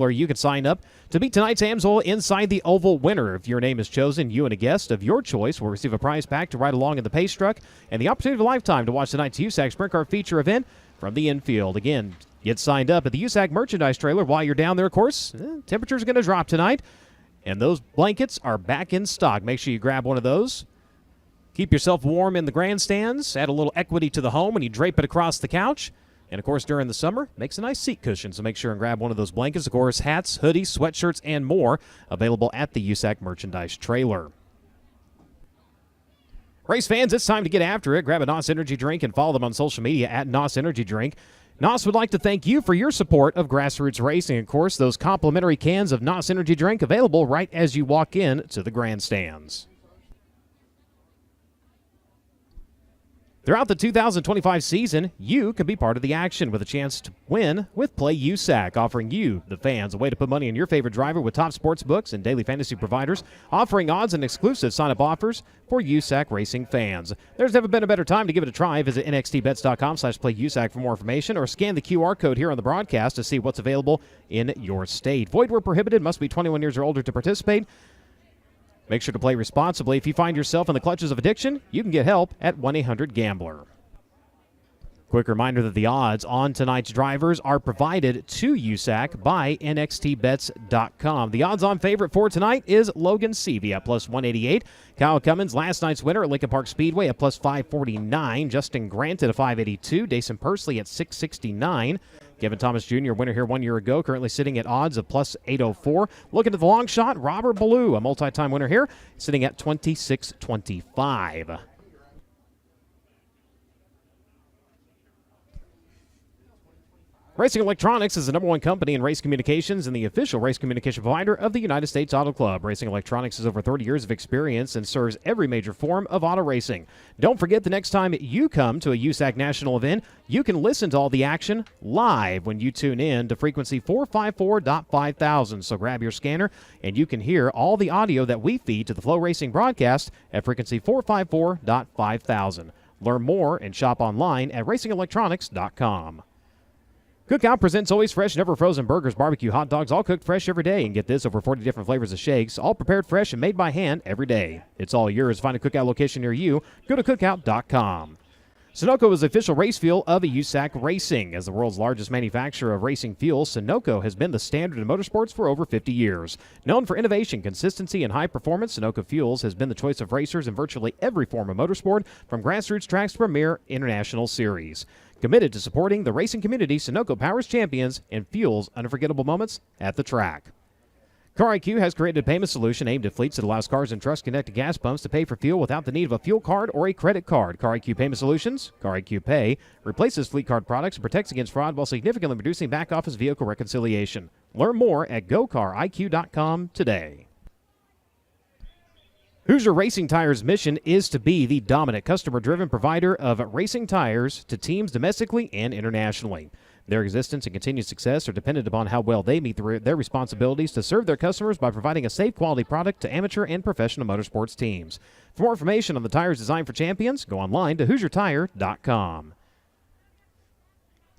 Or you can sign up to beat tonight's AMSOIL Inside the Oval winner. If your name is chosen, you and a guest of your choice will receive a prize pack to ride along in the pace truck and the opportunity of a lifetime to watch tonight's USAC Sprint Car feature event from the infield. Again, get signed up at the USAC merchandise trailer while you're down there, of course. Temperature's going to drop tonight, and those blankets are back in stock. Make sure you grab one of those. Keep yourself warm in the grandstands. Add a little equity to the home when you drape it across the couch. And, of course, during the summer, makes a nice seat cushion, so make sure and grab one of those blankets. Of course, hats, hoodies, sweatshirts, and more available at the USAC merchandise trailer. Race fans, it's time to get after it. Grab a NOS Energy Drink and follow them on social media at NOS Energy Drink. NOS would like to thank you for your support of grassroots racing. Of course, those complimentary cans of NOS Energy Drink available right as you walk in to the grandstands. Throughout the 2025 season, you can be part of the action with a chance to win with Play USAC, offering you, the fans, a way to put money on your favorite driver with top sports books and daily fantasy providers, offering odds and exclusive sign-up offers for USAC racing fans. There's never been a better time to give it a try. Visit nxtbets.com/playusac for more information or scan the QR code here on the broadcast to see what's available in your state. Void where prohibited, must be 21 years or older to participate. Make sure to play responsibly. If you find yourself in the clutches of addiction, you can get help at 1-800-GAMBLER. Quick reminder that the odds on tonight's drivers are provided to USAC by nxtbets.com. The odds-on favorite for tonight is Logan Seavey at +188. Kyle Cummins, last night's winner at Lincoln Park Speedway at +549. Justin Grant at a 582. Dason Pursley at 669. Kevin Thomas Jr., winner here 1 year ago, currently sitting at odds of +804. Looking at the long shot, Robert Ballou, a multi-time winner here, sitting at 2625. Racing Electronics is the #1 company in race communications and the official race communication provider of the United States Auto Club. Racing Electronics has over 30 years of experience and serves every major form of auto racing. Don't forget, the next time you come to a USAC national event, you can listen to all the action live when you tune in to frequency 454.5000. So grab your scanner and you can hear all the audio that we feed to the FloRacing broadcast at frequency 454.5000. Learn more and shop online at racingelectronics.com. Cookout presents always fresh, never frozen burgers, barbecue, hot dogs, all cooked fresh every day. And get this, over 40 different flavors of shakes, all prepared fresh and made by hand every day. It's all yours. Find a Cookout location near you. Go to cookout.com. Sunoco is the official race fuel of USAC Racing. As the world's largest manufacturer of racing fuel, Sunoco has been the standard in motorsports for over 50 years. Known for innovation, consistency, and high performance, Sunoco Fuels has been the choice of racers in virtually every form of motorsport, from grassroots tracks to premier international series. Committed to supporting the racing community, Sunoco powers champions and fuels unforgettable moments at the track. CarIQ has created a payment solution aimed at fleets that allows cars and trucks connected gas pumps to pay for fuel without the need of a fuel card or a credit card. CarIQ Payment Solutions, CarIQ Pay, replaces fleet card products and protects against fraud while significantly reducing back-office vehicle reconciliation. Learn more at gocariq.com today. Hoosier Racing Tires' mission is to be the dominant customer-driven provider of racing tires to teams domestically and internationally. Their existence and continued success are dependent upon how well they meet their responsibilities to serve their customers by providing a safe, quality product to amateur and professional motorsports teams. For more information on the tires designed for champions, go online to HoosierTire.com.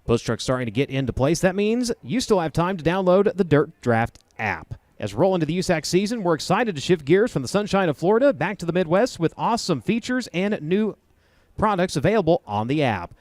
Push truck starting to get into place. That means you still have time to download the Dirt Draft app. As we roll into the USAC season, we're excited to shift gears from the sunshine of Florida back to the Midwest with awesome features and new products available on the app.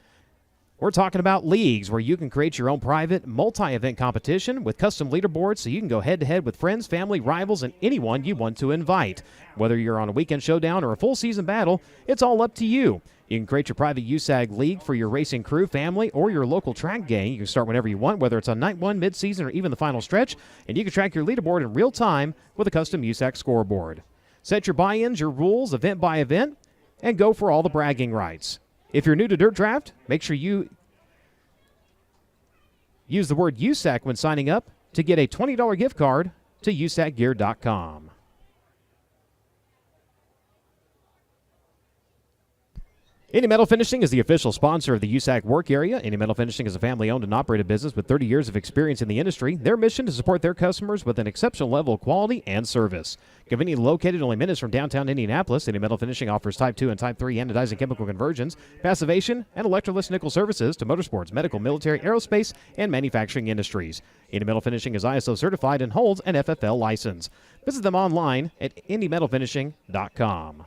We're talking about leagues where you can create your own private multi-event competition with custom leaderboards so you can go head-to-head with friends, family, rivals, and anyone you want to invite. Whether you're on a weekend showdown or a full-season battle, it's all up to you. You can create your private USAC league for your racing crew, family, or your local track gang. You can start whenever you want, whether it's on night one, mid-season, or even the final stretch, and you can track your leaderboard in real time with a custom USAC scoreboard. Set your buy-ins, your rules, event by event, and go for all the bragging rights. If you're new to Dirt Draft, make sure you use the word USAC when signing up to get a $20 gift card to USACgear.com. Indy Metal Finishing is the official sponsor of the USAC work area. Indy Metal Finishing is a family-owned and operated business with 30 years of experience in the industry. Their mission to support their customers with an exceptional level of quality and service. Conveniently located only minutes from downtown Indianapolis, Indy Metal Finishing offers Type 2 and Type 3 anodizing chemical conversions, passivation, and electroless nickel services to motorsports, medical, military, aerospace, and manufacturing industries. Indy Metal Finishing is ISO certified and holds an FFL license. Visit them online at indymetalfinishing.com.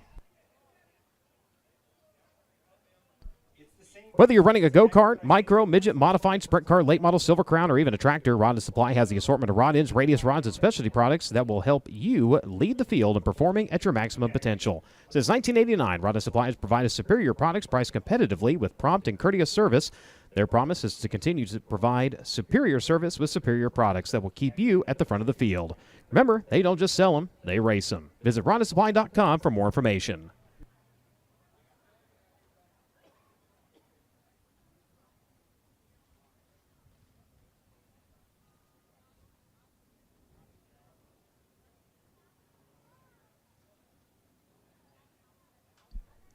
Whether you're running a go-kart, micro, midget, modified, sprint car, late model, silver crown, or even a tractor, Rod & Supply has the assortment of rod ends, radius rods, and specialty products that will help you lead the field in performing at your maximum potential. Since 1989, Rod & Supply has provided superior products priced competitively with prompt and courteous service. Their promise is to continue to provide superior service with superior products that will keep you at the front of the field. Remember, they don't just sell them, they race them. Visit rodandsupply.com for more information.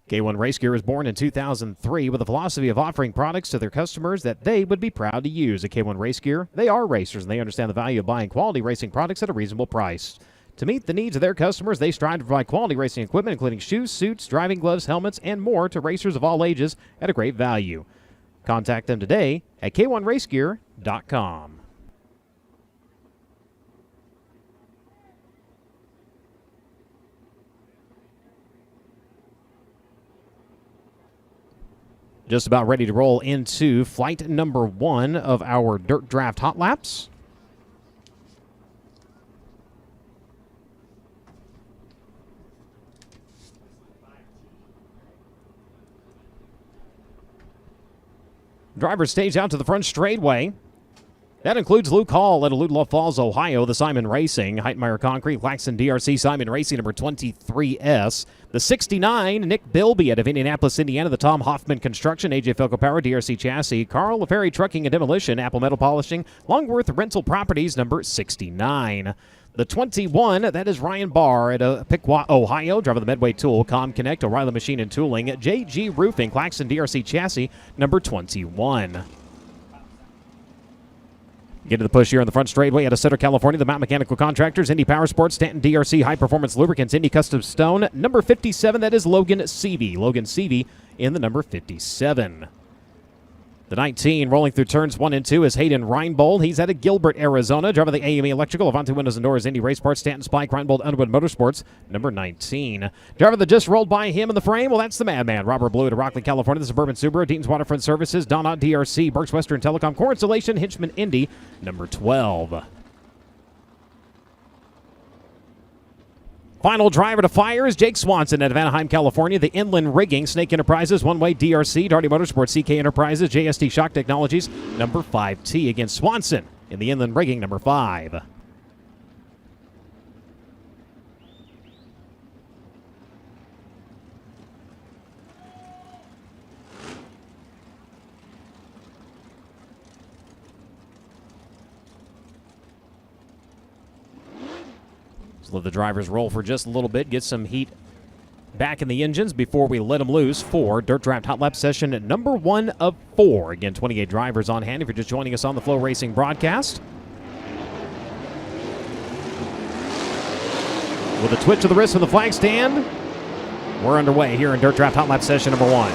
K1 Race Gear was born in 2003 with a philosophy of offering products to their customers that they would be proud to use. At K1 Race Gear, they are racers, and they understand the value of buying quality racing products at a reasonable price. To meet the needs of their customers, they strive to provide quality racing equipment, including shoes, suits, driving gloves, helmets, and more to racers of all ages at a great value. Contact them today at k1racegear.com. Just about ready to roll into flight number 1 of our Dirt Draft Hot Laps. Drivers stage out to the front straightaway. That includes Luke Hall at Ludlow Falls, Ohio, the Simon Racing. Heitmeyer Concrete, Claxton DRC, Simon Racing, number 23S. The 69, Nick Bilby out of Indianapolis, Indiana. The Tom Hoffman Construction, AJ Felco Power, DRC Chassis. Carl LaFerry Trucking and Demolition, Apple Metal Polishing, Longworth Rental Properties, number 69. The 21, that is Ryan Barr at Piqua, Ohio, driver of the Medway Tool, Com Connect, O'Reilly Machine and Tooling, JG Roofing, Claxton DRC Chassis, number 21. Get to the push here on the front straightaway out of Sutter, California. The Mount Mechanical Contractors, Indy Power Sports, Stanton DRC, High Performance Lubricants, Indy Custom Stone. Number 57, that is Logan Seavey. Logan Seavey in the number 57. The 19 rolling through turns 1 and 2 is Hayden Reinbold. He's out of Gilbert, Arizona. Driver of the AME Electrical, Avante Windows and Doors, Indy Race Parts, Stanton Spike, Reinbold, Underwood Motorsports, number 19. Driver that just rolled by him in the frame, well, that's the Madman. Robert Blue to Rockley, California. The Suburban Subaru, Deaton's Waterfront Services, Donut DRC, Berks Western Telecom, Core Installation, Hinchman Indy, number 12. Final driver to fire is Jake Swanson at Anaheim, California. The Inland Rigging, Snake Enterprises, One Way DRC, Darty Motorsports, CK Enterprises, JST Shock Technologies, number 5T against Swanson in the Inland Rigging, number 5. Let the drivers roll for just a little bit, get some heat back in the engines before we let them loose for Dirt Draft Hot Lap session at number 1 of 4. Again, 28 drivers on hand if you're just joining us on the FloRacing broadcast. With a twitch of the wrist from the flag stand, we're underway here in Dirt Draft Hot Lap session number 1.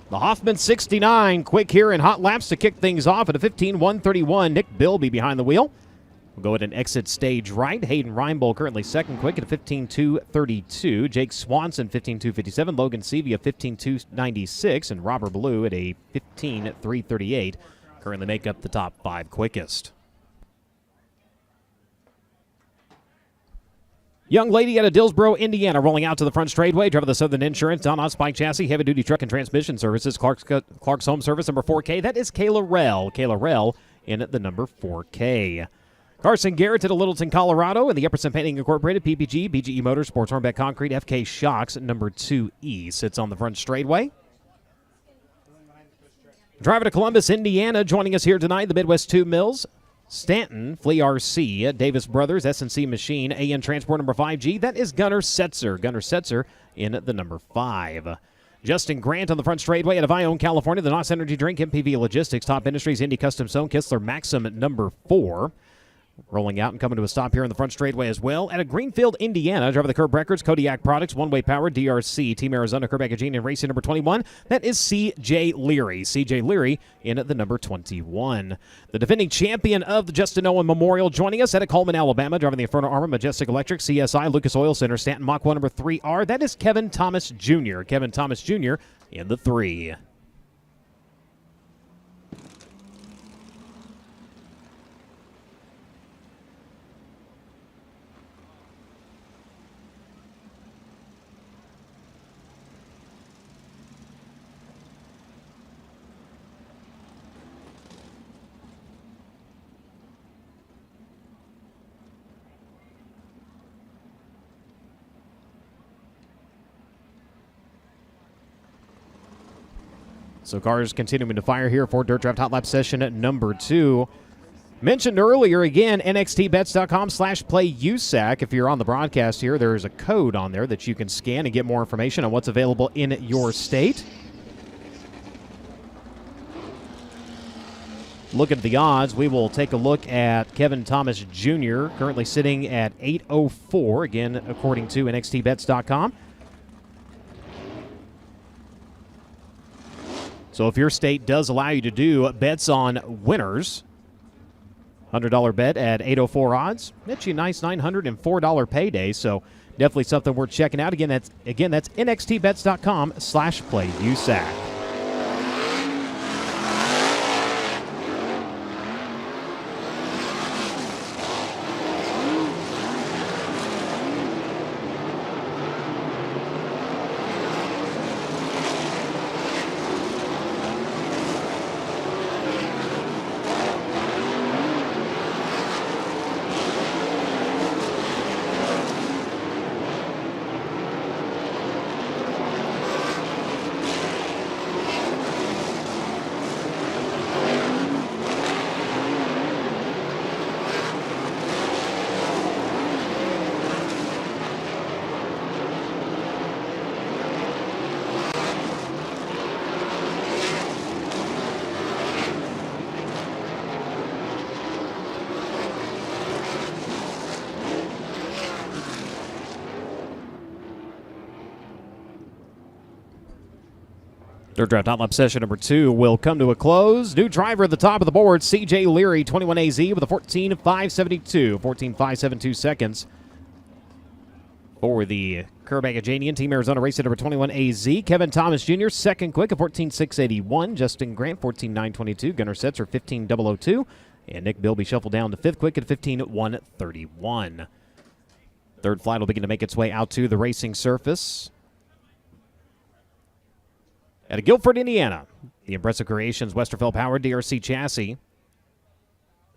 The Hoffman 69, quick here in hot laps to kick things off at a 15:131. Nick Bilby behind the wheel. We'll go ahead and exit stage right. Hayden Reinbold currently second quick at a 15:232. Jake Swanson 15:257. Logan Sevia 15:296. And Robert Blue at a 15:338. Currently make up the top 5 quickest. Young lady out of Dillsboro, Indiana, rolling out to the front straightaway. Driver of the Southern Insurance, Don on Spike Chassis, Heavy Duty Truck and Transmission Services, Clark's Home Service, number 4K. That is Kayla Rell. Kayla Rell in at the number 4K. Carson Garrett at Littleton, Colorado, and the Epperson Painting Incorporated, PPG, BGE Motorsports, Hornbeck Concrete, FK Shocks, number 2E, sits on the front straightaway. Driver to Columbus, Indiana, joining us here tonight, the Midwest 2 Mills. Stanton, Flea RC, Davis Brothers, S&C Machine, AN Transport number 5G. That is Gunnar Setzer. Gunnar Setzer in the number 5. Justin Grant on the front straightaway out of Ione, California. The NOS Energy Drink, MPV Logistics, Top Industries, Indy Custom Sewn, Kistler Maxim at number 4. Rolling out and coming to a stop here in the front straightaway as well. At a Greenfield, Indiana, driver of the Curb Records, Kodiak Products, One Way Power, DRC, Team Arizona, Quebec, Virginia, and Racing number 21. That is C.J. Leary. C.J. Leary in at the number 21. The defending champion of the Justin Owen Memorial joining us at a Coleman, Alabama, driving the Inferno Armor, Majestic Electric, CSI, Lucas Oil Center, Stanton Mach 1 number 3R. That is Kevin Thomas Jr. Kevin Thomas Jr. in the 3. So cars continuing to fire here for Dirt Draft Hot Lap session at number 2. Mentioned earlier, again, nxtbets.com/play USAC. If you're on the broadcast here, there's a code on there that you can scan and get more information on what's available in your state. Look at the odds. We will take a look at Kevin Thomas Jr., currently sitting at 804, again, according to nxtbets.com. So if your state does allow you to do bets on winners, $100 bet at 804 odds, that's you a nice $904 payday. So definitely something worth checking out. Again, that's nxtbets.com/play USAC. Dirt Draft Hot Lap session number 2 will come to a close. New driver at the top of the board, C.J. Leary, 21AZ with a 14.572. 14.572 seconds for the Kerr-Bagajanian Team Arizona Racing number 21AZ. Kevin Thomas Jr., second quick at 14.681. Justin Grant, 14.922. Gunnar Setzer, 15.002. And Nick Bilby shuffled down to fifth quick at 15.131. Third flight will begin to make its way out to the racing surface. At Guilford, Indiana, the Impressive Creations Westerfeld Powered DRC chassis.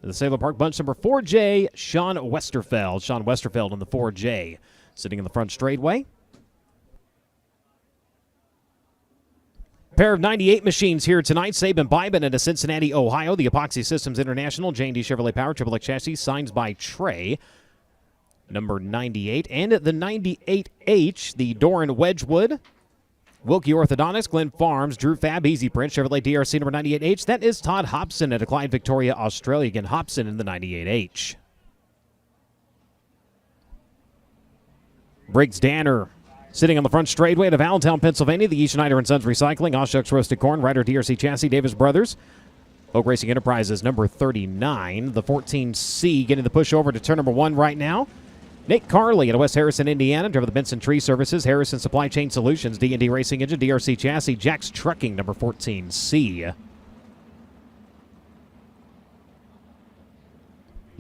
The Sailor Park Bunch number 4J, Sean Westerfeld. Sean Westerfeld on the 4J, sitting in the front straightaway. Pair of 98 machines here tonight. Saban Biben into Cincinnati, Ohio. The Epoxy Systems International, J&D Chevrolet Power, Triple X chassis, signs by Trey. Number 98. And at the 98H, the Doran Wedgwood. Wilkie Orthodontics, Glen Farms, Drew Fab, Easy Print, Chevrolet DRC number 98H. That is Todd Hobson at Clyde, Victoria, Australia. Again, Hobson in the 98H. Briggs Danner Sitting on the front straightaway out of Allentown, Pennsylvania, the E. Schneider & Sons Recycling, Oshucks Roasted Corn, Ryder DRC Chassis, Davis Brothers. Oak Racing Enterprises, number 39. The 14C getting the push over to turn number 1 right now. Nate Carley out of West Harrison, Indiana, driver of the Benson Tree Services, Harrison Supply Chain Solutions, D&D Racing Engine, DRC Chassis, Jack's Trucking, number 14C.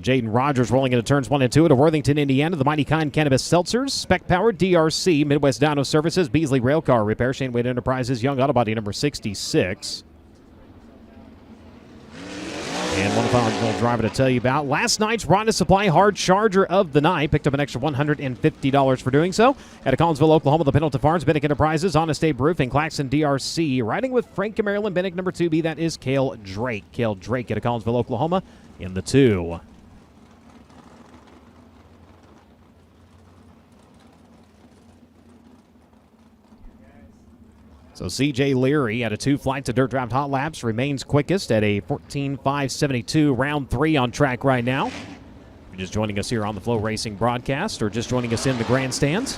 Jaden Rogers rolling into turns 1 and 2 at Worthington, Indiana. The Mighty Kind Cannabis Seltzers, Spec Power, DRC, Midwest Dyno Services, Beasley Railcar Repair, Shane Wade Enterprises, Young Auto Body, number 66. And one final driver to tell you about. Last night's Rhonda Supply Hard Charger of the night. Picked up an extra $150 for doing so. Out of Collinsville, Oklahoma, the Pendleton Farms, Bennick Enterprises, Honest Abe Roofing, Claxon DRC. Riding with Frank and Maryland, Bennick number 2B. That is Cale Drake. Cale Drake out of Collinsville, Oklahoma in the 2. So C.J. Leary at a 2 flights of dirt draft hot laps remains quickest at a 14.572 round 3 on track right now. If you're just joining us here on the FloRacing broadcast or just joining us in the grandstands.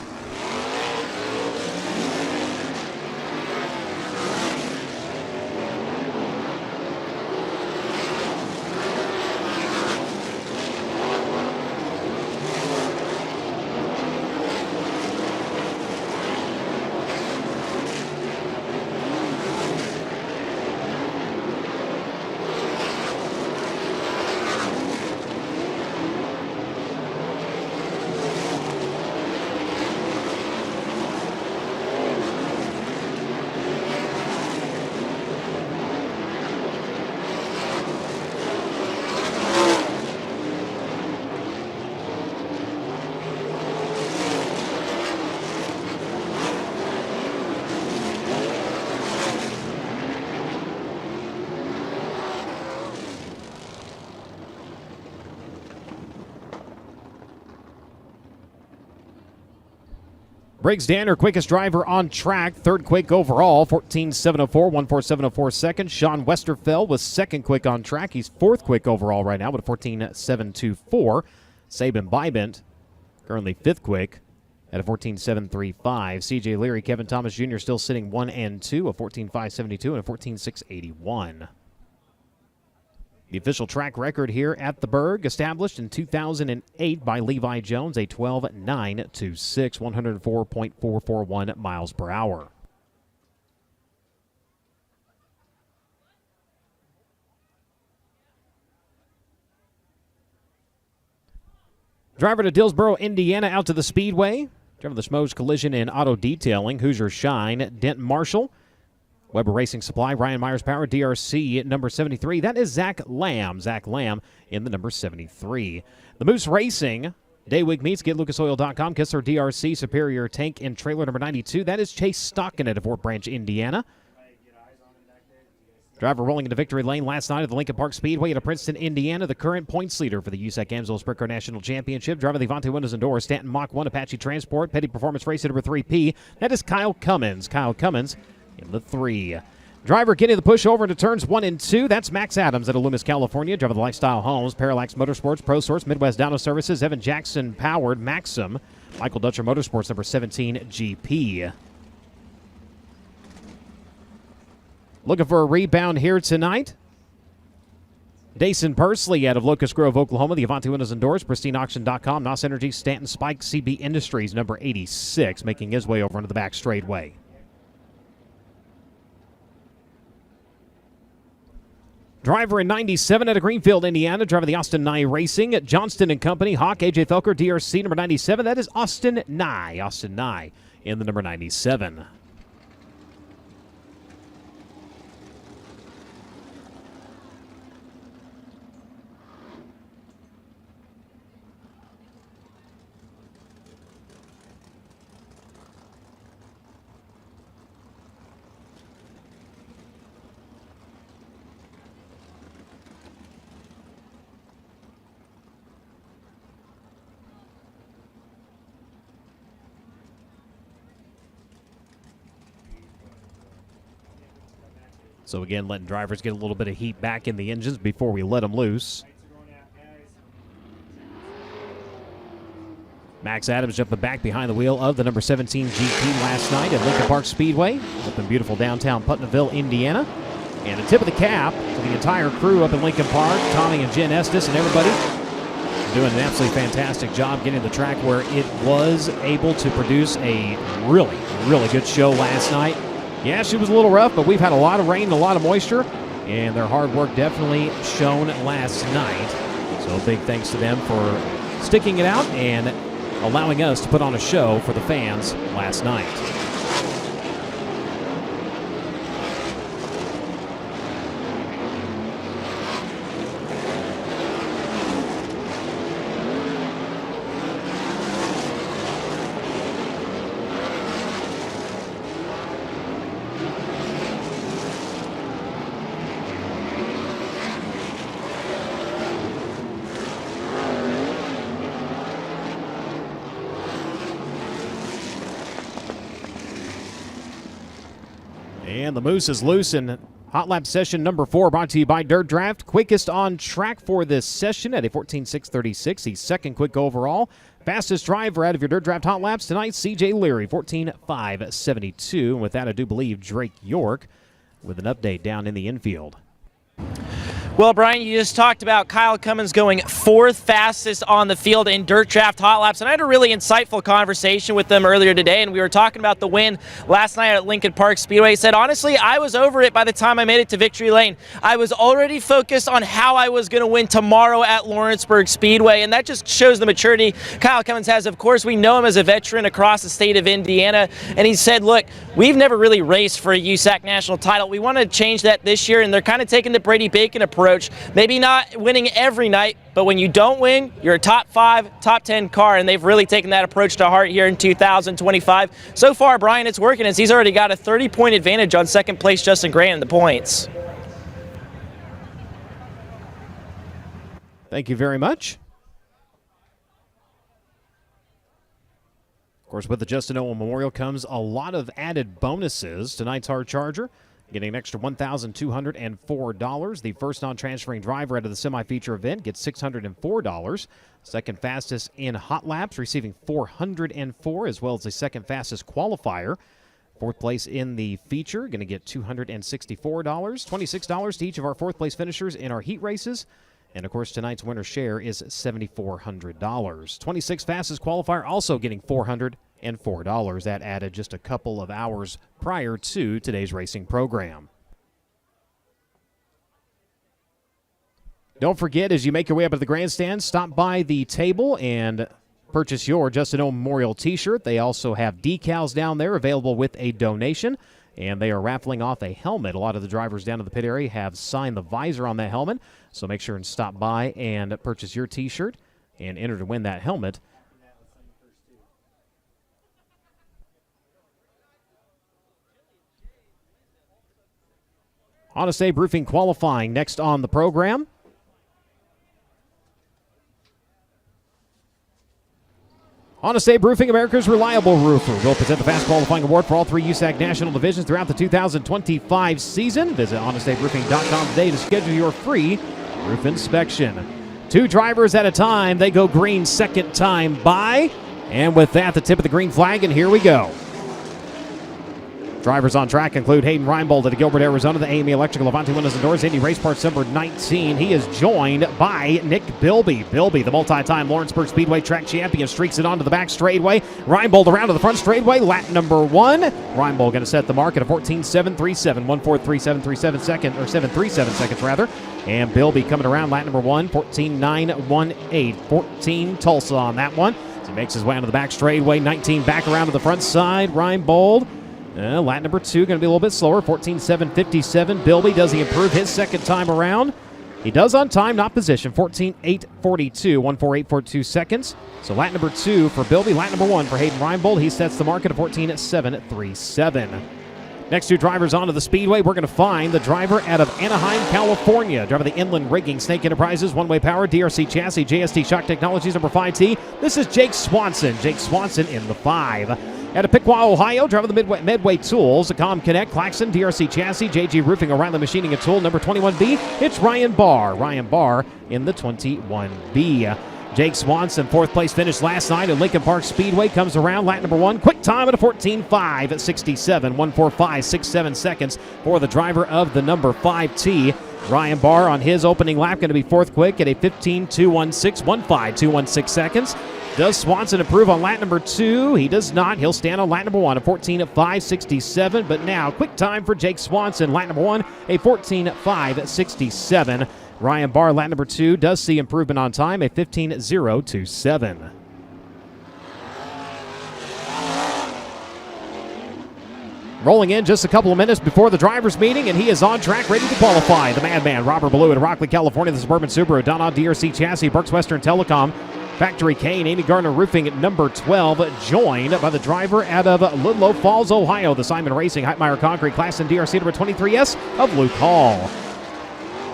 Briggs Danner, quickest driver on track, third quick overall, 14.704, 147.04 second. Sean Westerfeld was second quick on track. He's fourth quick overall right now with a 14.724. Saban Bybent, currently fifth quick at a 14.735. C.J. Leary, Kevin Thomas Jr. still sitting 1 and 2, a 14.572 and a 14.681. The official track record here at the Berg, established in 2008 by Levi Jones, a 12.926, 104.441 miles per hour. Driver to Dillsboro, Indiana, out to the Speedway. Driver the Schmoes Collision and Auto Detailing, Hoosier Shine, Denton Marshall. Weber Racing Supply, Ryan Myers Power, DRC, number 73. That is Zach Lamb. Zach Lamb in the number 73. The Moose Racing, Day Week Meets, GetLucasOil.com, Kistler DRC, Superior Tank and Trailer number 92. That is Chase Stockton out of Fort Branch, Indiana. Driver rolling into victory lane last night at the Lincoln Park Speedway at Princeton, Indiana. The current points leader for the USAC Amsoil Sprint Car National Championship. Driver the Avante Windows and Doors, Stanton Mach 1, Apache Transport, Petty Performance Racer number 3P. That is Kyle Cummins. Kyle Cummins in the 3. Driver getting the push over into turns 1 and 2. That's Max Adams out of Loomis, California. Driver the Lifestyle Homes, Parallax Motorsports, Pro Source, Midwest Dyno Services, Evan Jackson Powered, Maxim, Michael Dutcher Motorsports, number 17, GP. Looking for a rebound here tonight. Dason Pursley out of Locust Grove, Oklahoma. The Avante Windows and Doors, PristineAuction.com, NOS Energy, Stanton Spike, CB Industries, number 86, making his way over into the back straightaway. Driver in 97 out of Greenfield, Indiana. Driver the Austin Nye Racing. Johnston and Company. Hawk, AJ Felker, DRC, number 97. That is Austin Nye. Austin Nye in the number 97. So again, letting drivers get a little bit of heat back in the engines before we let them loose. Max Adams jumping back behind the wheel of the number 17 GT last night at Lincoln Speedway up in beautiful downtown Putnamville, Indiana. And a tip of the cap to the entire crew up in Lincoln Park, Tommy and Jen Estes and everybody doing an absolutely fantastic job getting the track where it was able to produce a really, really good show last night. Yeah, she was a little rough, but we've had a lot of rain and a lot of moisture, and their hard work definitely shown last night. So big thanks to them for sticking it out and allowing us to put on a show for the fans last night. And the moose is loose in Hot Lap session number 4, brought to you by Dirt Draft. Quickest on track for this session at a 14.636. He's second quick overall. Fastest driver out of your Dirt Draft Hot Laps tonight, CJ Leary, 14.572. And with that, I do believe Drake York with an update down in the infield. Well, Brian, you just talked about Kyle Cummins going 4th fastest on the field in Dirt Draft Hot Laps, and I had a really insightful conversation with them earlier today, and we were talking about the win last night at Lincoln Park Speedway. He said, honestly, I was over it by the time I made it to victory lane. I was already focused on how I was going to win tomorrow at Lawrenceburg Speedway, and that just shows the maturity Kyle Cummins has. Of course, we know him as a veteran across the state of Indiana, and he said, look, we've never really raced for a USAC national title. We want to change that this year, and they're kind of taking the Brady Bacon approach. Maybe not winning every night, but when you don't win, you're a top 5, top 10 car, and they've really taken that approach to heart here in 2025. So far, Brian, it's working as he's already got a 30-point advantage on second place Justin Grant in the points. Thank you very much. Of course, with the Justin Owen Memorial comes a lot of added bonuses. Tonight's Hard Charger getting an extra $1,204. The first non-transferring driver out of the semi-feature event gets $604. Second fastest in Hot Laps, receiving $404, as well as the second fastest qualifier. Fourth place in the feature, going to get $264. $26 to each of our fourth place finishers in our heat races. And, of course, tonight's winner share is $7,400. 26th fastest qualifier also getting $404. That added just a couple of hours prior to today's racing program. Don't forget, as you make your way up to the grandstand, stop by the table and purchase your Justin Owen Memorial t-shirt. They also have decals down there available with a donation, and they are raffling off a helmet. A lot of the drivers down in the pit area have signed the visor on that helmet, so make sure and stop by and purchase your t-shirt and enter to win that helmet. Honest Abe Roofing qualifying next on the program. Honest Abe Roofing, America's reliable roofer, will present the Fast Qualifying Award for all 3 USAC National Divisions throughout the 2025 season. Visit honestaberoofing.com today to schedule your free roof inspection. 2 drivers at a time. They go green second time by. And with that, the tip of the green flag, and here we go. Drivers on track include Hayden Reinbold at Gilbert, Arizona, the AME Electrical Levante Windows and Doors, Indy Race Parts number 19. He is joined by Nick Bilby. Bilby, the multi-time Lawrenceburg Speedway track champion, streaks it onto the back straightaway. Reinbold around to the front straightaway, lap number 1. Reinbold going to set the mark at a 14.737, 1.43737 second, or 7.37 seconds rather. And Bilby coming around lap number 1, 14.918, 14 Tulsa on that one. As he makes his way onto the back straightaway, 19 back around to the front side. Reinbold. Lap number 2 going to be a little bit slower, 14.757. Bilby, does he improve his second time around? He does on time, not position, 14.842, 1.4842 seconds. So lap number 2 for Bilby, lap number 1 for Hayden Reinbold. He sets the market at 14.737. Next 2 drivers onto the speedway. We're going to find the driver out of Anaheim, California. Driver of the Inland Rigging, Snake Enterprises, One Way Power, DRC Chassis, JST Shock Technologies, number 5T. This is Jake Swanson. Jake Swanson in the 5. Out of Piqua, Ohio, driver of the Medway Tools, Com Connect, Claxon, DRC Chassis, JG Roofing, O'Reilly Machining and Tool, number 21B. It's Ryan Barr. Ryan Barr in the 21B. Jake Swanson, fourth place finish last night at Lincoln Park Speedway, comes around lap number 1. Quick time at a 14.5 at 67, 1:45.67 seconds for the driver of the number 5T. Ryan Barr on his opening lap going to be fourth quick at a 15.216, 1:5.216 seconds. Does Swanson improve on lap number 2? He does not. He'll stand on lap number 1, a 14.567. But now, quick time for Jake Swanson, lap number 1, a 14.567. Ryan Barr, lap number 2, does see improvement on time, a 15.027. Rolling in just a couple of minutes before the drivers' meeting, and he is on track, ready to qualify. The Madman, Robert Ballou in Rockley, California, the Suburban Subaru, Donna DRC Chassis, Berks Western Telecom, Factory Kane, Amy Gardner Roofing at number 12, joined by the driver out of Ludlow Falls, Ohio, the Simon Racing, Heitmeyer Concrete, Class and DRC number 23S of Luke Hall.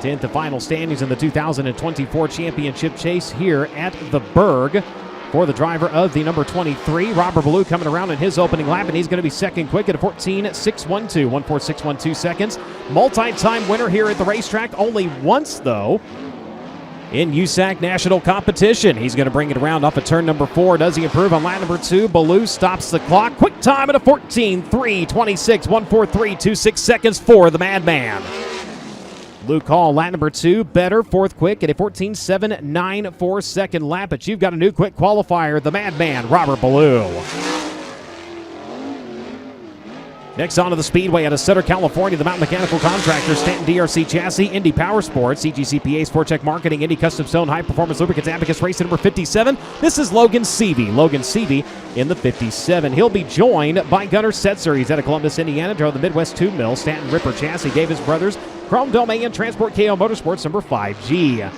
10th and final standings in the 2024 championship chase here at the Berg. For the driver of the number 23, Robert Ballou coming around in his opening lap, and he's going to be second quick at a 14.612, 1:46.12 seconds. Multi-time winner here at the racetrack, only once, though, in USAC national competition. He's going to bring it around off of turn number 4. Does he improve on lap number 2? Ballou stops the clock. Quick time at a 14.326, 1:43.26 seconds for the Madman. Luke Hall, lap number 2, better, fourth quick at a 14.794 second lap, but you've got a new quick qualifier, the Madman, Robert Ballou. Next on to the Speedway out of Sutter, California, the Mountain Mechanical Contractors, Stanton DRC Chassis, Indy Power Sports, CGCPA, Sport Check Marketing, Indy Custom Stone, High Performance Lubricants, Abacus Race number 57. This is Logan Seavey. Logan Seavey in the 57. He'll be joined by Gunnar Setzer. He's out of Columbus, Indiana, drove the Midwest Tube Mill, Stanton Ripper Chassis, Davis Brothers, Chrome Domain, Transport KO Motorsports number 5G.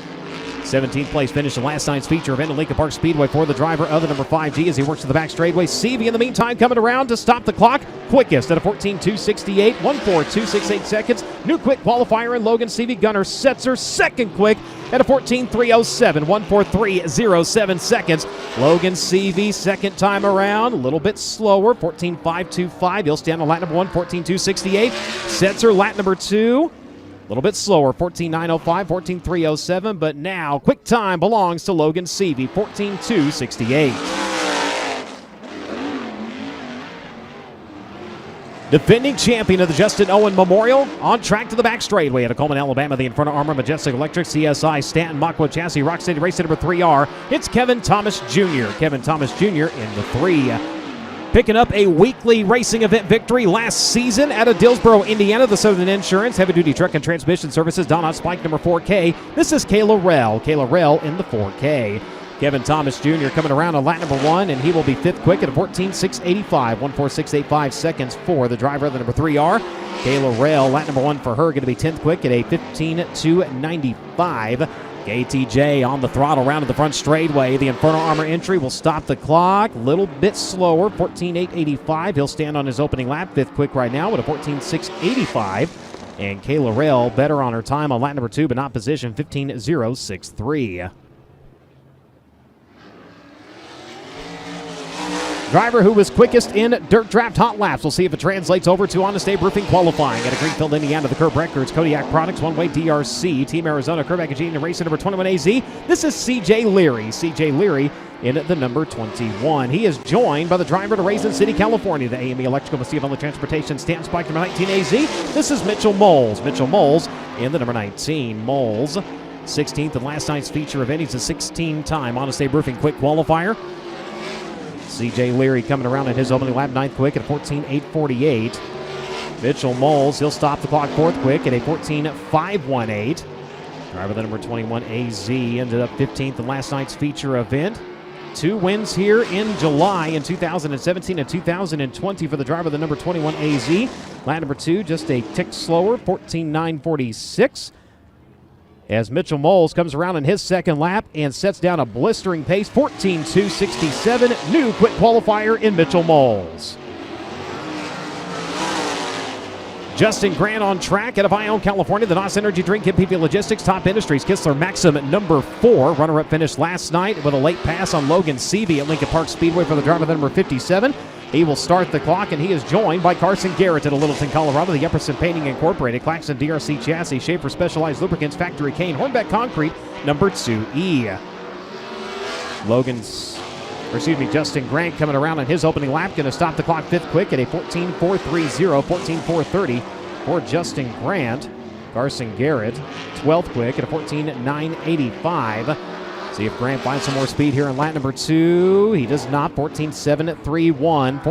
17th place finish in last night's feature event at Lincoln Park Speedway for the driver of the number 5G as he works to the back straightaway. Seavey in the meantime coming around to stop the clock. Quickest at a 14.268, 1:42.68 seconds. New quick qualifier in Logan Seavey. Gunnar Setzer second quick at a 14.307, 1:43.07 seconds. Logan Seavey second time around, a little bit slower, 14.525. He'll stand on lap number 1, 14.268. Setzer lap number 2. A little bit slower, 14.905, 14.307, but now quick time belongs to Logan Seavey, 14.268. Defending champion of the Justin Owen Memorial, on track to the back straightaway at Coleman, Alabama. The Inferno Armor, Majestic Electric, CSI, Stanton, Machwa Chassis, Rock City Race number 3R. It's Kevin Thomas Jr. Kevin Thomas Jr. in the 3. Picking up a weekly racing event victory last season out of Dillsboro, Indiana, the Southern Insurance, Heavy-Duty Truck and Transmission Services, Donut Spike number 4K. This is Kayla Rell. Kayla Rell in the 4K. Kevin Thomas Jr. coming around on lap number 1, and he will be fifth quick at a 14.685, 1:46.85 seconds for the driver of the number 3R. Kayla Rell, lap number 1 for her, going to be 10th quick at a 15.295. KTJ on the throttle round of the front straightaway. The Inferno Armor entry will stop the clock. A little bit slower, 14.885. He'll stand on his opening lap, fifth quick right now with a 14.685. And Kayla Rell better on her time on lap number 2, but not position, 15.063. Driver who was quickest in dirt draft hot laps. We'll see if it translates over to Honest Abe Roofing qualifying. At a Greenfield, Indiana, the Curb Records, Kodiak Products, One Way DRC, Team Arizona, Curb Agagine, and racer number 21 AZ. This is CJ Leary. CJ Leary in the number 21. He is joined by the driver to Raisin City, California, the AME Electrical Messiah on the Transportation, Stanton Spike number 19 AZ. This is Mitchell Moles. Mitchell Moles in the number 19. Moles, 16th in last night's feature event. He's a 16-time Honest Abe Roofing quick qualifier. CJ Leary coming around in his opening lap, 9th quick at a 14.848. Mitchell Moles, he'll stop the clock 4th quick at a 14.518. Driver the number 21 AZ ended up 15th in last night's feature event. 2 wins here in July in 2017 and 2020 for the driver the number 21 AZ. Lap number 2 just a tick slower, 14.946. As Mitchell Moles comes around in his second lap and sets down a blistering pace, 14.267. New quick qualifier in Mitchell Moles. Justin Grant on track out of Ione, California. The NOS Energy Drink, MPP Logistics, Top Industries, Kistler Maxim at number 4. Runner-up finish last night with a late pass on Logan Seavey at Lincoln Park Speedway for the driver number 57. He will start the clock, and he is joined by Carson Garrett at Littleton, Colorado, the Epperson Painting Incorporated, Claxon DRC Chassis, Schaefer Specialized Lubricants, Factory Kane, Hornbeck Concrete, number 2E. Justin Grant coming around on his opening lap, going to stop the clock fifth quick at a 14.430, 14.430 for Justin Grant. Carson Garrett, 12th quick at a 14.985. See if Grant finds some more speed here in lap number 2. He does not. 14.731,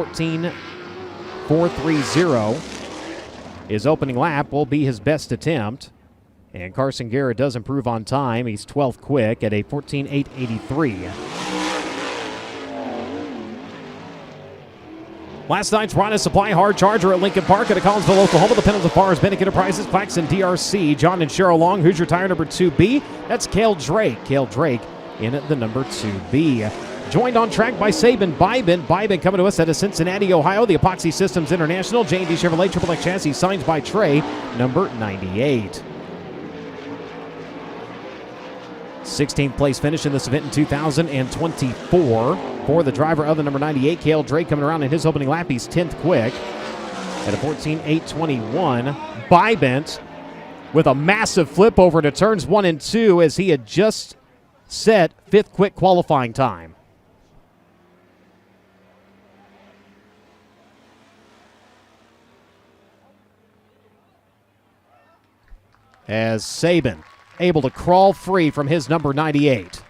14.430. His opening lap will be his best attempt. And Carson Garrett does improve on time. He's 12th quick at a 14.883. Last night's Rhino Supply Hard Charger at Lincoln Park at Collinsville, Oklahoma. The Pendleton Farms, Bennick Enterprises, Claxon DRC, John and Cheryl Long. Who's your tire number 2B? That's Cale Drake. Cale Drake in at the number 2B. Joined on track by Sabin Bybin. Bybin coming to us out of Cincinnati, Ohio. The Epoxy Systems International. J&D Chevrolet Triple X Chassis signed by Trey, number 98. 16th place finish in this event in 2024 for the driver of the number 98, Cale Drake, coming around in his opening lap. He's 10th quick at a 14.821. Bybent with a massive flip over to turns 1 and 2 as he had just set 5th quick qualifying time. As Sabin able to crawl free from his number 98.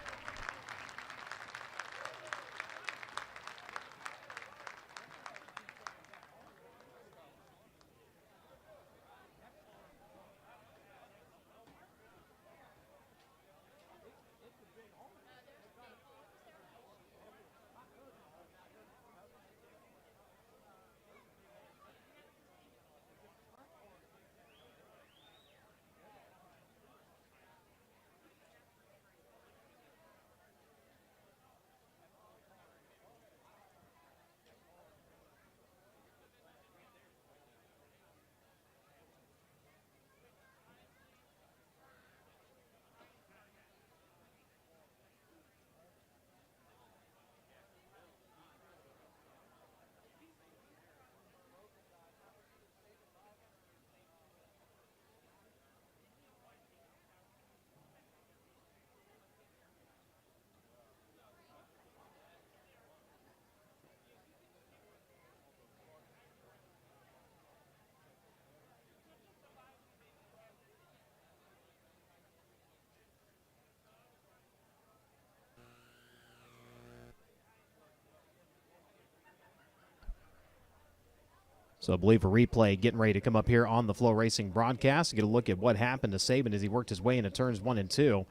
So I believe a replay getting ready to come up here on the FloRacing broadcast to get a look at what happened to Sabin as he worked his way into turns 1 and 2.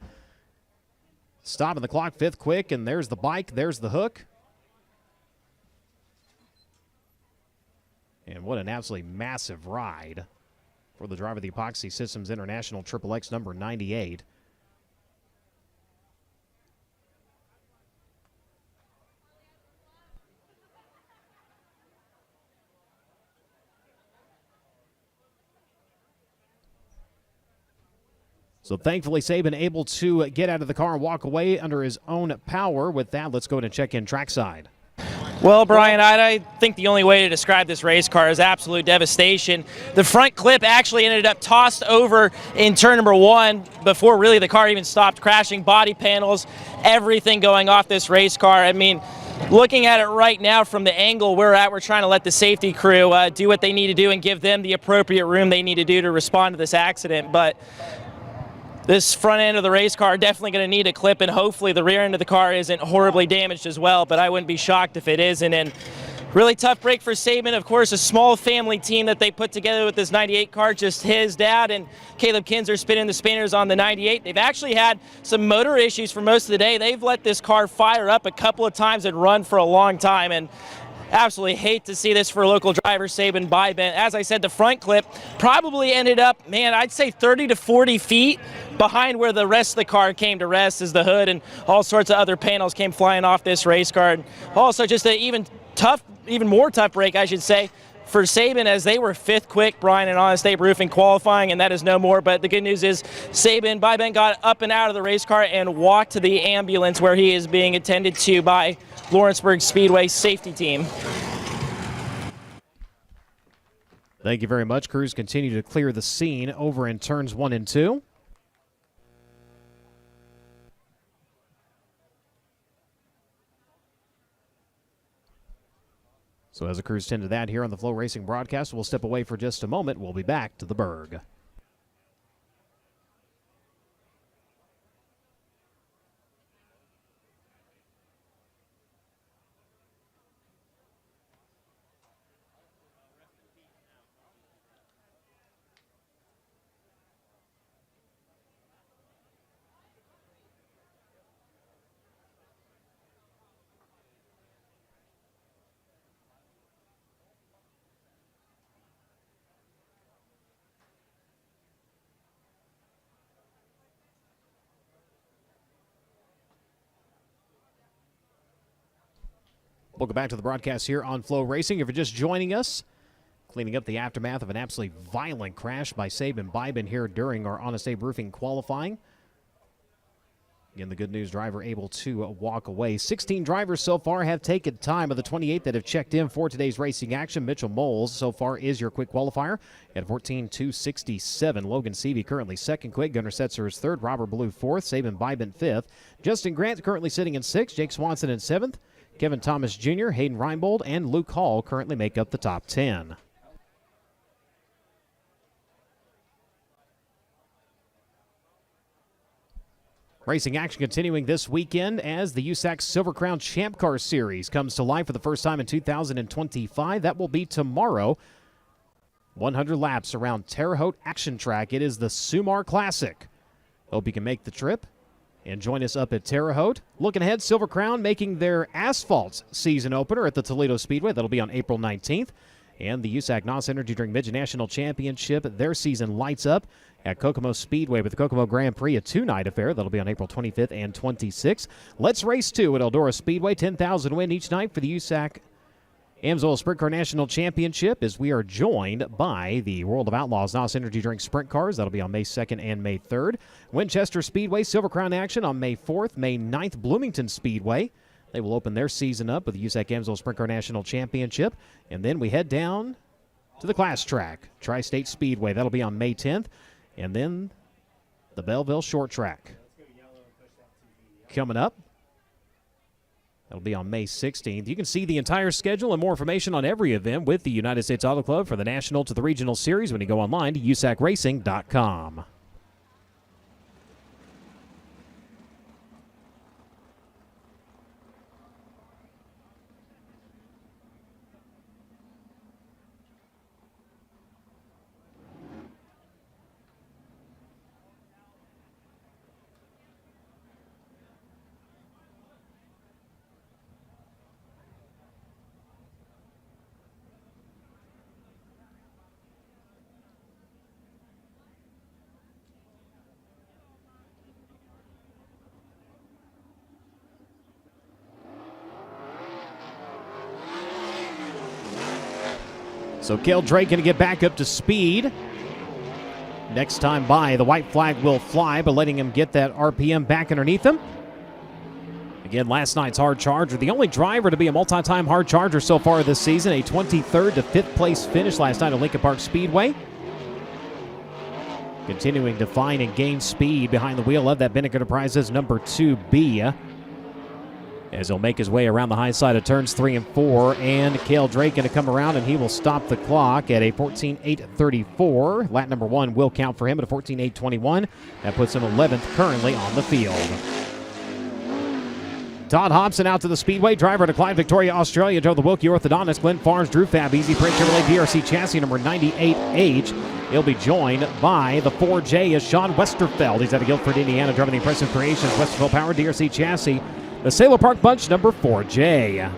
Stopping the clock, 5th quick, and there's the bike, there's the hook. And what an absolutely massive ride for the driver of the Epoxy Systems International Triple X number 98. So thankfully, Sabin able to get out of the car and walk away under his own power. With that, let's go ahead and check in trackside. Well, Brian, I think the only way to describe this race car is absolute devastation. The front clip actually ended up tossed over in turn number 1 before really the car even stopped crashing. Body panels, everything going off this race car. I mean, looking at it right now from the angle we're at, we're trying to let the safety crew do what they need to do and give them the appropriate room they need to do to respond to this accident. But this front end of the race car definitely going to need a clip, and hopefully the rear end of the car isn't horribly damaged as well, but I wouldn't be shocked if it isn't. And really tough break for Sabin. Of course, a small family team that they put together with this 98 car, just his dad and Caleb Kinzer spinning the spinners on the 98. They've actually had some motor issues for most of the day. They've let this car fire up a couple of times and run for a long time, and absolutely hate to see this for local driver Sabin Bybent. As I said, the front clip probably ended up, man, I'd say 30 to 40 feet behind where the rest of the car came to rest, as the hood and all sorts of other panels came flying off this race car. And also just an even more tough break, I should say, for Sabin, as they were 5th quick, Brian, in Honest Abe Roofing qualifying, and that is no more. But the good news is Sabin Bybent got up and out of the race car and walked to the ambulance where he is being attended to by Lawrenceburg Speedway safety team. Thank you very much. Crews continue to clear the scene over in turns 1 and 2. So as the crews tend to that here on the FloRacing broadcast, we'll step away for just a moment. We'll be back to the Berg. Welcome back to the broadcast here on FloRacing. If you're just joining us, cleaning up the aftermath of an absolutely violent crash by Sabin Bybin here during our Honest Abe Roofing qualifying. Again, the good news, driver able to walk away. 16 drivers so far have taken time of the 28 that have checked in for today's racing action. Mitchell Moles so far is your quick qualifier at 14.267. Logan Seavey currently second quick. Gunnar Setzer is third. Robert Blue fourth. Sabin Bybin fifth. Justin Grant currently sitting in sixth. Jake Swanson in seventh. Kevin Thomas Jr., Hayden Reinbold, and Luke Hall currently make up the top 10. Racing action continuing this weekend as the USAC Silver Crown Champ Car Series comes to life for the first time in 2025. That will be tomorrow. 100 laps around Terre Haute Action Track. It is the Sumar Classic. Hope you can make the trip and join us up at Terre Haute. Looking ahead, Silver Crown making their asphalt season opener at the Toledo Speedway. That'll be on April 19th. And the USAC NOS Energy Drink Midget National Championship, their season lights up at Kokomo Speedway with the Kokomo Grand Prix, a two-night affair. That'll be on April 25th and 26th. Let's race two at Eldora Speedway. 10,000 win each night for the USAC Amsoil Sprint Car National Championship as we are joined by the World of Outlaws NOS Energy Drink Sprint Cars. That'll be on May 2nd and May 3rd. Winchester Speedway Silver Crown action on May 4th. May 9th, Bloomington Speedway. They will open their season up with the USAC Amsoil Sprint Car National Championship. And then we head down to the class track, Tri-State Speedway. That'll be on May 10th. And then the Belleville Short Track coming up. That'll be on May 16th. You can see the entire schedule and more information on every event with the United States Auto Club for the National to the Regional Series when you go online to usacracing.com. So Cale Drake going to get back up to speed. Next time by, the white flag will fly, but letting him get that RPM back underneath him. Again, last night's hard charger, the only driver to be a multi-time hard charger so far this season, a 23rd to 5th place finish last night at Lincoln Park Speedway. Continuing to find and gain speed behind the wheel of that Bennett Enterprises number 2B. As he'll make his way around the high side of turns 3 and 4, and Cale Drake going to come around and he will stop the clock at a 14.834. Lap number 1 will count for him at a 14.821. That puts him 11th currently on the field. Todd Hobson out to the speedway. Driver to Clyde, Victoria, Australia. Drove the Wilkie Orthodontist. Glenn Farnes, Drew Fab, Easy Print, Chevrolet DRC chassis number 98H. He'll be joined by the 4J as Sean Westerfeld. He's out of Guilford, Indiana, driving the Impressive Creations Westerfeld Power DRC chassis. The Sailor Park Bunch number 4J.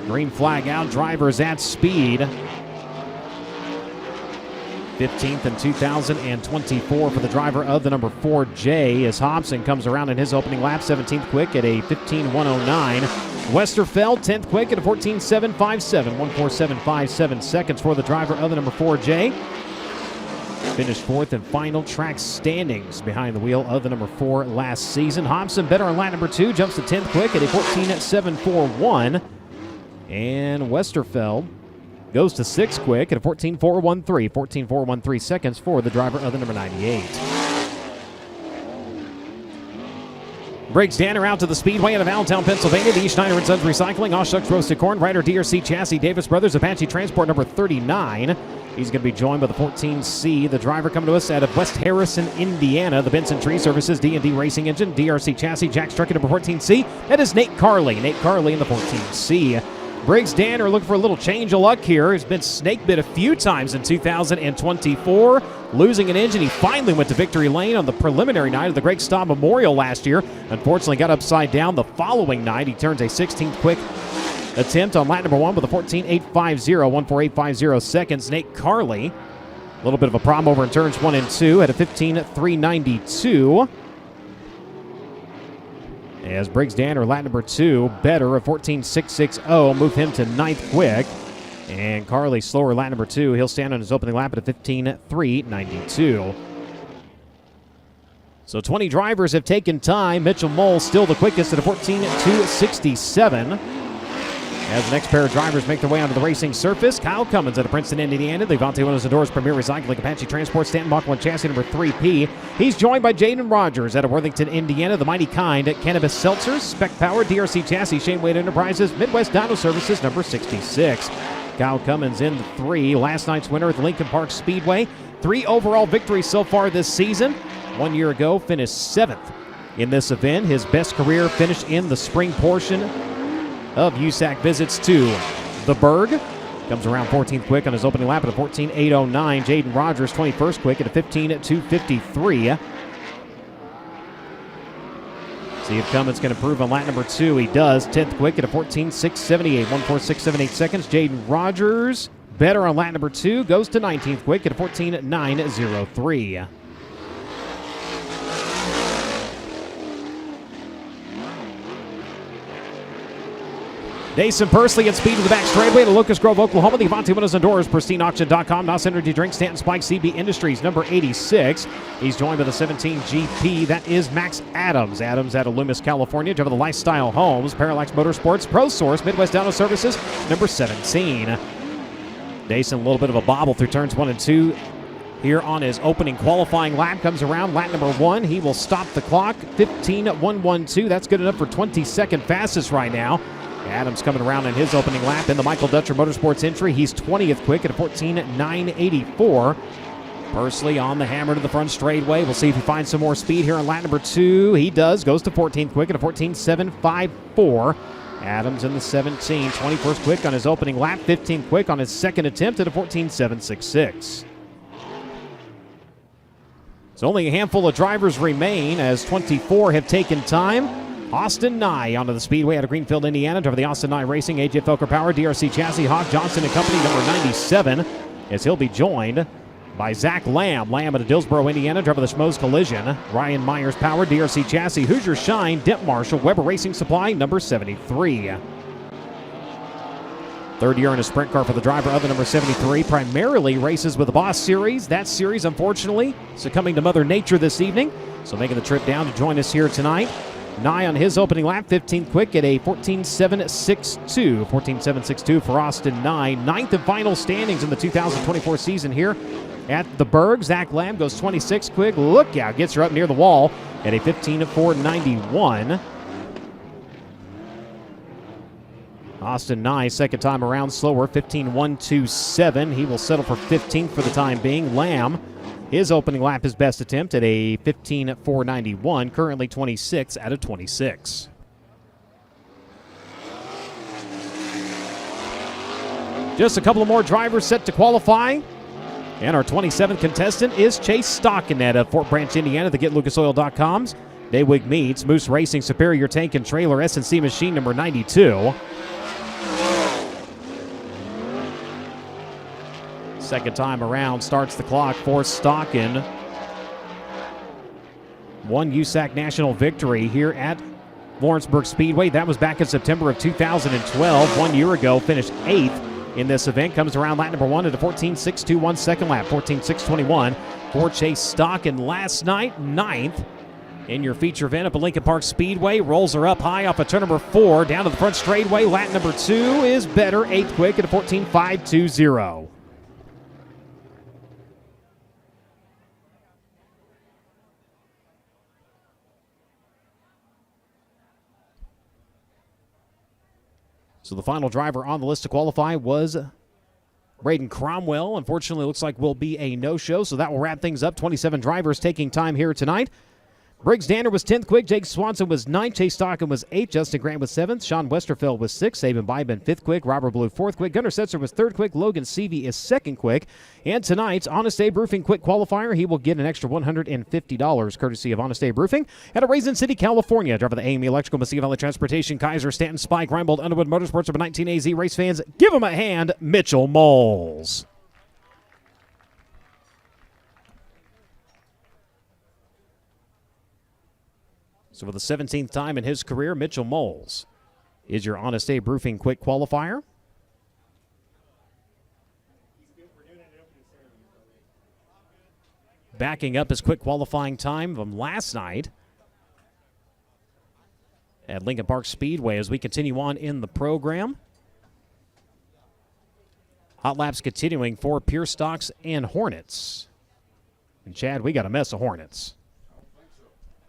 Green flag out, drivers at speed. 15th in 2024 for the driver of the number 4J as Hobson comes around in his opening lap, 17th quick at a 15.109. Westerfeld, 10th quick at a 14.757, 147.57 seconds for the driver of the number 4J. Finished 4th in final track standings behind the wheel of the number 4 last season. Hobson better on lap number 2, jumps to 10th quick at a 14.741. And Westerfeld goes to 6th quick at a 14.413, 14.413 seconds for the driver of the number 98. Briggs Danner out to the Speedway out of Allentown, Pennsylvania. The E. Schneider & Sons Recycling, Oshucks Roasted Corn, Ryder DRC Chassis, Davis Brothers, Apache Transport number 39. He's going to be joined by the 14C. The driver coming to us out of West Harrison, Indiana. The Benson Tree Services, D&D Racing Engine, DRC Chassis, Jack Strucker number 14C. That is Nate Carley. Nate Carley in the 14C. Briggs Danner looking for a little change of luck here. He's been snake bit a few times in 2024. Losing an engine, he finally went to victory lane on the preliminary night of the Greg Staub Memorial last year. Unfortunately got upside down the following night. He turns a 16th quick attempt on lap number 1 with a 14.850, 14850 seconds. Nate Carley, a little bit of a problem over in turns 1 and 2 at a 15.392. As Briggs Danner, lap number 2, better, a 14.660, move him to 9th quick. And Carley slower, lap number 2. He'll stand on his opening lap at a 15.392. So 20 drivers have taken time. Mitchell Mole still the quickest at a 14.267. As the next pair of drivers make their way onto the racing surface, Kyle Cummins out of Princeton, Indiana. Levante Windows and Doors Premier Recycling, Apache Transport, Stanton Mach 1 Chassis number 3P. He's joined by Jaden Rogers out of Worthington, Indiana. The Mighty Kind at Cannabis Seltzers, Spec Power, DRC Chassis, Shane Wade Enterprises, Midwest Dyno Services number 66. Kyle Cummins in the 3. Last night's winner at the Lincoln Park Speedway. 3 overall victories so far this season. 1 year ago, finished 7th in this event. His best career finish in the spring portion of USAC visits to the Berg. Comes around 14th quick on his opening lap at a 14.809. Jaden Rogers 21st quick at a 15.253. See if Cummins can improve on lap number 2. He does. 10th quick at a 14.678, 14678 seconds. Jaden Rogers better on lap number 2. Goes to 19th quick at a 14.903. Dason Persley at speed to the back straightaway to Locust Grove, Oklahoma. The Avante Windows and Doors, PristineAuction.com, NOS Energy Drink, Stanton Spike, CB Industries, number 86. He's joined by the 17 GP. That is Max Adams. Adams out of Loomis, California. Driven the Lifestyle Homes, Parallax Motorsports, Pro Source, Midwest Dyno Services, number 17. Dason, a little bit of a bobble through turns 1 and 2. Here on his opening qualifying lap, comes around lap number 1. He will stop the clock, 15.112. That's good enough for 22nd fastest right now. Adams coming around in his opening lap in the Michael Dutcher Motorsports entry. He's 20th quick at a 14.984. Persley on the hammer to the front straightaway. We'll see if he finds some more speed here on lap number 2. He does. Goes to 14th quick at a 14.754. Adams in the 17. 21st quick on his opening lap. 15th quick on his second attempt at a 14.766. So only a handful of drivers remain as 24 have taken time. Austin Nye onto the Speedway out of Greenfield, Indiana. Driver the Austin Nye Racing, AJ Felker Power, DRC Chassis, Hawk Johnson and Company, number 97, as he'll be joined by Zach Lamb. Lamb out of Dillsboro, Indiana. Driver the Schmoes Collision, Ryan Myers Power, DRC Chassis, Hoosier Shine, Dent Marshall, Weber Racing Supply, number 73. Third year in a sprint car for the driver of the number 73. Primarily races with the Boss Series. That series, unfortunately, succumbing to Mother Nature this evening. So making the trip down to join us here tonight. Nye on his opening lap, 15th quick at a 14.762. 14.762 for Austin Nye. 9th and final standings in the 2024 season here at the Berg. Zach Lamb goes 26 quick. Look out, gets her up near the wall at a 15.491. Austin Nye, second time around, slower, 15.127. He will settle for 15th for the time being. Lamb, his opening lap, his best attempt at a 15.491, currently 26 out of 26. Just a couple of more drivers set to qualify. And our 27th contestant is Chase Stockenett of Fort Branch, Indiana, the GetLucasOil.com's Daywig Meats, Moose Racing, Superior Tank and Trailer, S&C Machine number 92. Second time around, starts the clock for Stocken. One USAC national victory here at Lawrenceburg Speedway. That was back in September of 2012. 1 year ago, finished 8th in this event. Comes around lap number 1 at a 14.621 second lap. 14.621 for Chase Stocken. Last night, 9th in your feature event up at Lincoln Park Speedway. Rolls her up high off of turn number 4. Down to the front straightaway. Lap number 2 is better. 8th quick at a 14.520. So the final driver on the list to qualify was Braden Cromwell. Unfortunately, it looks like will be a no-show, so that will wrap things up. 27 drivers taking time here tonight. Briggs Danner was 10th quick. Jake Swanson was 9th. Chase Stockham was 8th. Justin Grant was 7th. Sean Westerfeld was 6th. Saban Bybin 5th quick. Robert Blue 4th quick. Gunnar Setzer was 3rd quick. Logan Seavey is 2nd quick. And tonight's Honest Abe Roofing quick qualifier, he will get an extra $150 courtesy of Honest Abe Roofing at Raisin City, California. Driver the AME Electrical, Mesquite Valley Transportation, Kaiser, Stanton, Spike, Reinbold, Underwood Motorsports, number 19 AZ race fans. Give him a hand, Mitchell Moles. So for the 17th time in his career, Mitchell Moles is your Honest Abe Roofing quick qualifier. Backing up his quick qualifying time from last night at Lincoln Park Speedway as we continue on in the program. Hot laps continuing for Pure Stocks and Hornets. And Chad, we got a mess of Hornets.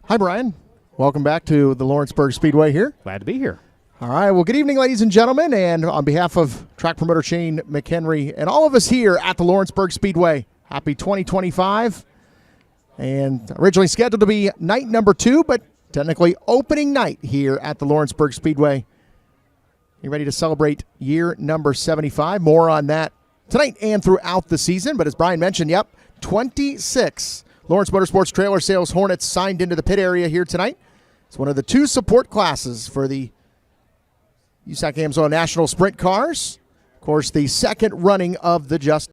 Hi, Brian. Welcome back to the Lawrenceburg Speedway here. Glad to be here. All right, well, good evening, ladies and gentlemen, and on behalf of track promoter Shane McHenry and all of us here at the Lawrenceburg Speedway, happy 2025. And originally scheduled to be night number 2, but technically opening night here at the Lawrenceburg Speedway. You ready to celebrate year number 75? More on that tonight and throughout the season, but as Brian mentioned, 26 Lawrence Motorsports Trailer Sales Hornets signed into the pit area here tonight. It's one of the 2 support classes for the USAC AMSO National Sprint Cars. Of course, the second running of the Just